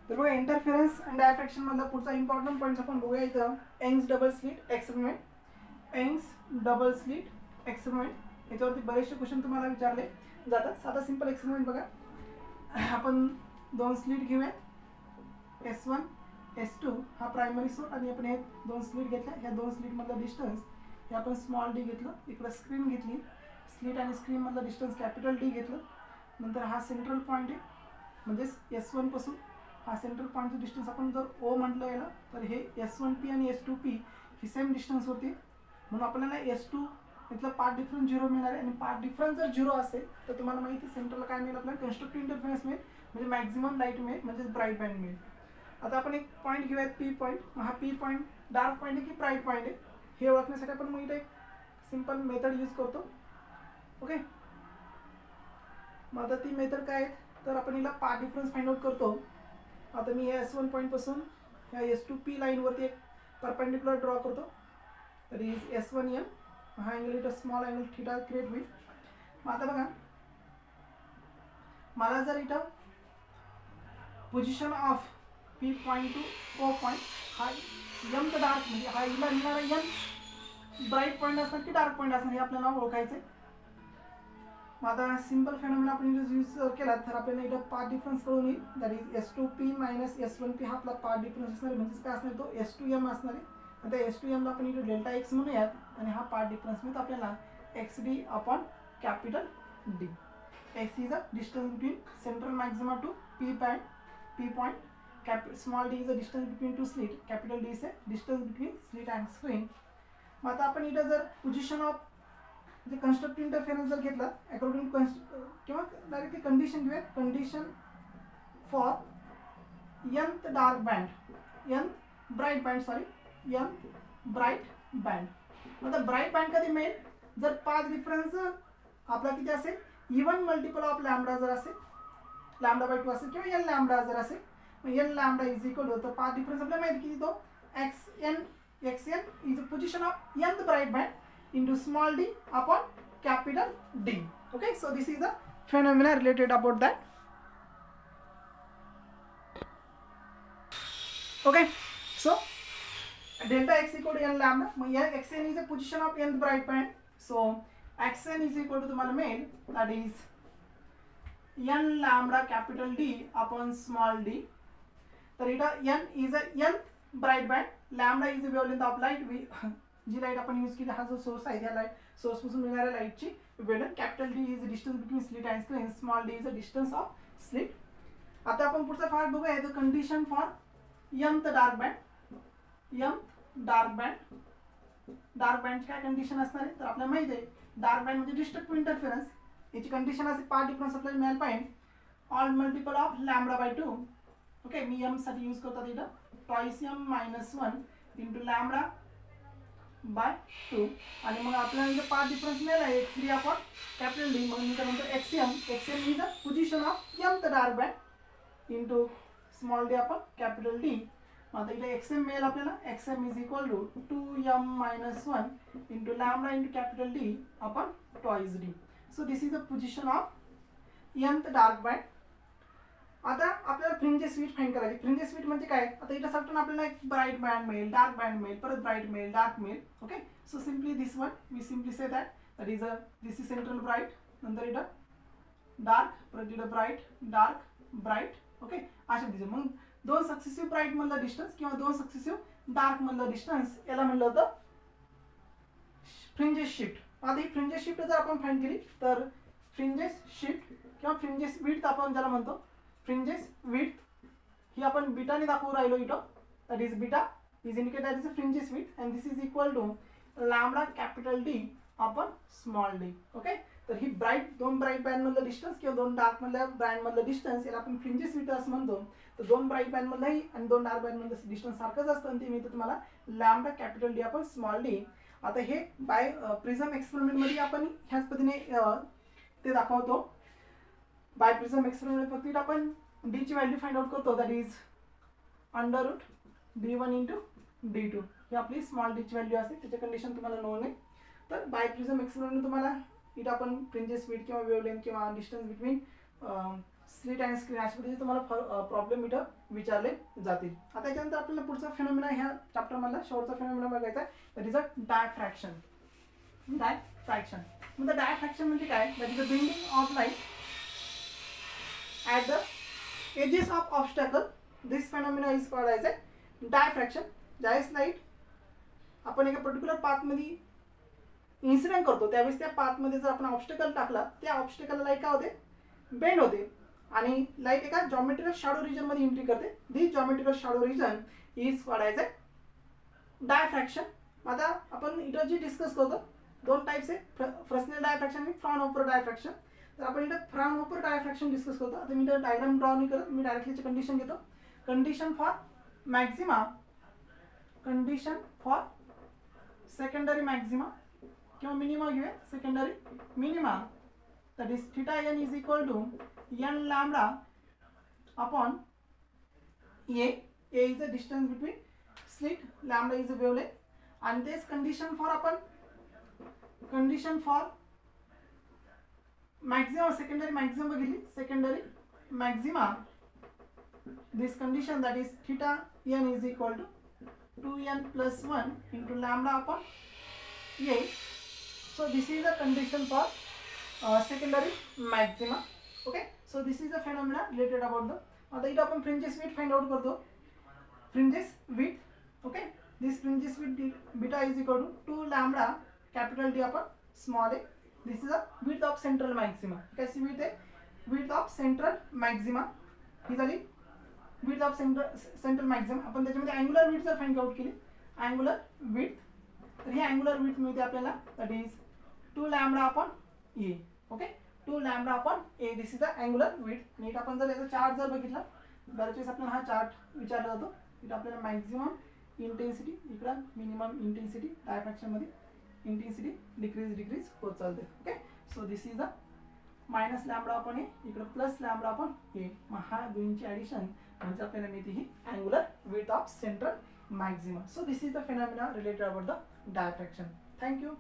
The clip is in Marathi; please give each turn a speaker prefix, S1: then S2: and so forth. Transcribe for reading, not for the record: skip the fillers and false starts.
S1: तर बघा इंटरफेरन्स अँड डायफ्रॅक्शन मधला पुढचा इम्पॉर्टंट पॉईंट आपण बघूया इथं. Young's double slit experiment. Young's double slit experiment याच्यावरती बरेचसे क्वेश्चन तुम्हाला विचारले जातात. साधा सिंपल एक्सपेरिमेंट बघा. आपण दोन स्लिट घेऊया, S1 S2 हा प्रायमरी सोर्स आणि आपण हे दोन स्लिट घेतल्या. ह्या दोन स्लिट मधला डिस्टन्स हे आपण स्मॉल डी घेतलं. इकडे स्क्रीन घेतली, स्लिट आणि स्क्रीन मधला डिस्टन्स कॅपिटल डी घेतलं. नंतर हा सेंट्रल पॉईंट आहे, म्हणजेच S1 पासून हा सेंट्रल पॉईंटचं डिस्टन्स आपण जर O म्हटलं याला, तर हे S1P आणि S2P ही सेम डिस्टन्स होती. म्हणून आपल्याला S2 इथलं पाथ डिफरन्स 0 मिळणार आहे. आणि पाथ डिफरन्स जर 0 असेल तर तुम्हाला माहिती सेंटरला काय मिळेल आपल्याला, कन्स्ट्रक्टिव्ह इंटरफेरन्स मिळेल, म्हणजे मॅक्झिमम लाईट मिळेल, म्हणजे ब्राईट बँड मिळेल. आता आपण एक पॉईंट घेऊयात P पॉईंट. हा P पॉईंट डार्क पॉईंट आहे की ब्राईट पॉईंट आहे हे ओळखण्यासाठी आपण मग इथे एक सिंपल मेथड यूज करतो. ओके, मग आता ती मेथड काय आहे, तर आपण हिला पाथ डिफरन्स फाइंड आउट करतो. आता मी या S1 पॉईंट पासून ह्या S2P लाईनवरती एक परपेंडिक्युलर ड्रॉ करतो. तर इज S1M. हा अँगल इथं स्मॉल अँगल थीटा क्रिएट होईल. मग आता बघा, मला जर इथं position of P point two O point हा M तर डार्क, म्हणजे हा इला निघणारा M ब्राईट पॉईंट असणार की डार्क पॉईंट असणार हे आपल्याला ओळखायचं आहे. मग आता सिंपल फेनॉमेना आपण यूज केला तर आपल्याला इथं पाथ डिफरन्स कळून येईल. That is S2P minus S1P हा आपला पाथ डिफरन्स असणार आहे, म्हणजे काय असणार तो S2M असणार आहे. आता S2M ला आपण इथं डेल्टा एक्स म्हणूयात आणि हा पाथ डिफरन्स मिळतो आपल्याला XD upon capital D. X is the distance between central maxima to P point. Small d is the distance between two slit. Capital D is the distance between slit and screen. मग आता आपण इथं जर पोझिशन ऑफ म्हणजे कन्स्ट्रक्टिव्ह इंटरफेरन्स जर घेतला अकॉर्डिंग टू किंवा डायरेक्टली कंडिशन घेऊया. Condition for nth dark band, nth bright band, sorry nth bright band. आता ब्राईट बँड कधी मिळेल जर पाथ डिफरन्स आपला किती असेल, इवन मल्टिपल ऑफ लॅम्बडा जर असेल, लॅम्बडा बाय 2 असेल किंवा n लॅम्बडा जर असेल, मग n lambda is equal to, तर पाथ डिफरन्स आपल्याला माहिती किती तो xn is position of nth bright band into small d upon capital D. Okay, so this is the phenomena related about that. Okay, so delta x equal to n lambda. Xn is a position of nth bright band. So xn is equal to तुम्हाला मिळेल that is n lambda capital D upon small d. तर इथं n is a nth bright band, lambda is the wavelength of light. जी लाईट आपण यूज केली, हा जो सोर्स आहे त्या लाईट सोर्स पासून मिळणाऱ्या लाईटची wavelength. Capital D is the distance between slit and screen, small D is the distance of slit. आता आपण पुढचा पार्ट बघूया, the condition for nth dark band. nth dark band, dark बँडची काय कंडिशन असणार आहे, तर आपल्याला माहिती आहे डार्क बँड म्हणजे डिस्ट्रक्टिव्ह इंटरफेरन्स. याची कंडिशन असे पार्ट डिफरन्स आपल्याला मिळायला पाहिजे all multiple of lambda by 2. Okay, मी m साठी यूज करतो इथं twice m minus 1 into lambda by 2. आणि मग आपल्याला इथं पाथ डिफरन्स मिळाला XD अपॉन कॅपिटल D. मग मी काय म्हणतो XM is the position of nth dark band into small d upon capital D. आता इथे XM मिळेल आपल्याला, XM is equal to 2m minus 1 into lambda into capital D upon twice D. So this is the position of nth dark band. आता आपल्याला फ्रिंजेस विड्थ फाइंड करायची. फ्रिंजेस विड्थ म्हणजे काय, आता इथं सगळं आपल्याला एक ब्राईट बँड मिळेल, डार्क बँड मिळेल, परत ब्राईट मिळेल, डार्क मिळेल. Okay, so simply this one we simply say that is this is central bright, नंतर इथं डार्क, परत इथं ब्राईट, डार्क, ब्राईट. ओके, अशा दिसते. मग दोन सक्सेसिव्ह ब्राईट मधला डिस्टन्स किंवा दोन सक्सेसिव्ह डार्क मधला डिस्टन्स याला म्हणलं होतं फ्रिंजेस शिफ्ट. आता ही फ्रिंजेस शिफ्ट जर आपण फाइंड केली तर फ्रिंजेस शिफ्ट किंवा फ्रिंजेस विड्थ आपण ज्याला म्हणतो, फ्रिंजेस विड्थ ही आपण बीटाने दाखवू राहिलो इथं. That is beta is indicate that is a fringes width and this is equal to lambda capital D upon small d. Okay, तर ही दोन ब्राईट बँड मधलं डिस्टन्स किंवा दोन डार्क मधल्या बँड मधलं डिस्टन्स याला आपण फ्रिंजेस विड्थ असं म्हणतो. तर दोन ब्राईट बँड मधलाही आणि दोन डार्क बँड मधलं डिस्टन्स सारखंच असतं आणि ते मिळतं तुम्हाला lambda capital D upon small d. आता हे बाय प्रिझम एक्सपेरिमेंट मध्ये आपण ह्याच पद्धतीने ते दाखवतो. बाय प्रिझम एक्सपेरिमेंट फक्त आपण d ची व्हॅल्यू फाइंड आउट करतो, that is under root d1 into d2. ही आपली स्मॉल d ची व्हॅल्यू असते, त्याची कंडिशन तुम्हाला नोन आहे. तर बाय प्रिझम एक्सपेरिमेंट तुम्हाला इथं आपण फ्रिंजेस विड्थ किंवा वेव्हलेंथ किंवा distance between slit and screen अशा पद्धतीचे तुम्हाला प्रॉब्लेम इथं विचारले जातील. आता याच्यानंतर आपल्याला पुढचा फेनॉमेना ह्या चॅप्टरमधला शेवटचा फेनॉमेना बघायचा आहे. दॅट इज अ डायफ्रॅक्शन. डायफ्रॅक्शन म्हणजे डायफ्रॅक्शन म्हणजे काय? That is a bending of light at the edges of obstacle. This phenomena is called as a diffraction. ज्यावेळेस लाईट आपण एका पर्टिक्युलर पाथमध्ये इन्सिडेंट करतो त्यावेळेस त्या पाथमध्ये जर आपण ऑब्स्टॅकल टाकला त्या ऑब्स्टॅकलला लाईट काय होते? बेंड होते आणि लाईट एका जॉमेट्रिकल शॅडो रिजनमध्ये एंट्री करते. This geometrical shadow region is called as a diffraction. आता आपण इथं जे डिस्कस करतो दोन टाइप्स आहे, फ्रेस्नेल डायफ्रॅक्शन आणि फ्रॉनहोफर डायफ्रॅक्शन. तर आपण इथं फ्रॉनहोफर डायफ्रॅक्शन डिस्कस करतो. आता मी इथं डायग्राम ड्रॉ नाही करत, मी डायरेक्टली कंडिशन घेतो. Condition for Maxima, condition for secondary Maxima किंवा मिनिमा घेऊया. Secondary minima that is theta n is equal to n lambda upon a. A is the distance between slit, lambda is the wavelength, and this condition for upon condition for maximum secondary maximum बघितली. secondary maxima, this condition that is theta n is equal to 2n plus 1 into lambda upon a. So this is the condition for secondary maxima. Okay, so this is the phenomena related about the. आता इथं आपण फ्रिंजेस विड्थ फाइंड आउट करतो. Fringes width, okay, this fringes width beta is equal to 2 lambda capital D upon small a. This is a width of central maxima. कैसी विड्थ आहे? Width of central maxima. ही झाली विड्थ ऑफ सेंट्रल मॅक्सिमा. आपण त्याच्यामध्ये अँग्युलर विड्थ जर फाइंड आउट केली, अँग्युलर विड्थ, तर ही अँग्युलर विड्थ मिळते आपल्याला. That is 2 lambda upon a. Okay, 2 lambda upon a. This is the angular width. नीट आपण जर याचा चार्ट जर बघितला, बऱ्याच वेळेस आपल्याला हा चार्ट विचारला जातो. इथं आपल्याला मॅक्झिमम इंटेन्सिटी, इकडं मिनिमम इंटेन्सिटी, डायफ्रॅक्शनमध्ये इंटेन्सिटी डिक्रीज होत चालते. Okay, so this is the minus lambda upon a, इकडं प्लस लॅम्बडा अपॉन ए. मग हा दोनची ॲडिशन म्हणजे आपल्याला मिळते ही angular width of central maxima. So this is the phenomena related about the diffraction. Thank you.